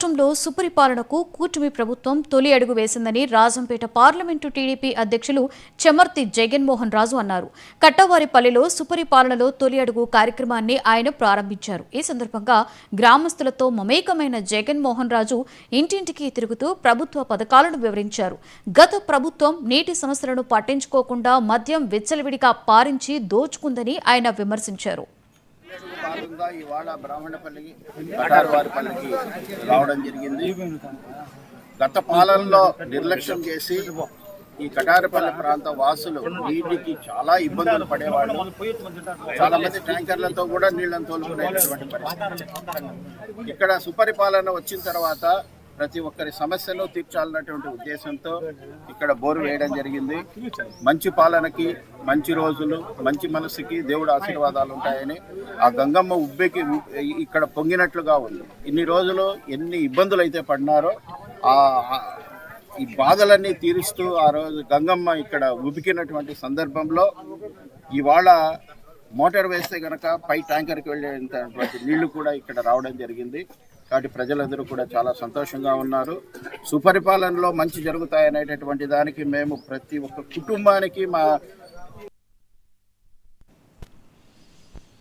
రాష్ట్రంలో సుపరిపాలనకు కూటమి ప్రభుత్వం తొలి అడుగు వేసిందని రాజంపేట పార్లమెంటు టీడీపీ అధ్యక్షులు చెమర్తి జగన్మోహన్ రాజు అన్నారు. కట్టవారిపల్లిలో సుపరిపాలనలో తొలి అడుగు కార్యక్రమాన్ని ఆయన ప్రారంభించారు. ఈ సందర్భంగా గ్రామస్తులతో మమేకమైన జగన్మోహన్ రాజు ఇంటింటికి తిరుగుతూ ప్రభుత్వ పథకాలను వివరించారు. గత ప్రభుత్వం నీటి సమస్యలను పట్టించుకోకుండా మద్యం విచ్చలవిడిగా పారించి దోచుకుందని ఆయన విమర్శించారు. భాగంగా ఇవాళ బ్రాహ్మణపల్లికి కటారువారిపల్లికి రావడం జరిగింది. గత పాలనలో నిర్లక్ష్యం చేసి ఈ కటారుపల్లి ప్రాంత వాసులు నీటికి చాలా ఇబ్బందులు పడేవాళ్ళు. చాలా మంది ట్యాంకర్లతో కూడా నీళ్లను తోలుకునేటువంటి పరిస్థితి. ఇక్కడ సుపరిపాలన వచ్చిన తర్వాత ప్రతి ఒక్కరి సమస్యను తీర్చాలన్నటువంటి ఉద్దేశంతో ఇక్కడ బోరు వేయడం జరిగింది. మంచి పాలనకి, మంచి రోజులు, మంచి మనసుకి దేవుడు ఆశీర్వాదాలు ఉంటాయని ఆ గంగమ్మ ఉబ్బెకి ఇక్కడ పొంగినట్లుగా ఉంది. ఇన్ని రోజులు ఎన్ని ఇబ్బందులు అయితే పడినారో ఈ బాధలన్నీ తీరుస్తూ ఆ రోజు గంగమ్మ ఇక్కడ ఉబికినటువంటి సందర్భంలో ఇవాళ మోటార్ వేస్తే కనుక పై ట్యాంకర్కి వెళ్ళేటువంటి నీళ్లు కూడా ఇక్కడ రావడం జరిగింది. కాబట్టి ప్రజలందరూ కూడా చాలా సంతోషంగా ఉన్నారు. సుపరిపాలనలో మంచి జరుగుతాయనేటటువంటి దానికి మేము ప్రతి ఒక్క కుటుంబానికి మా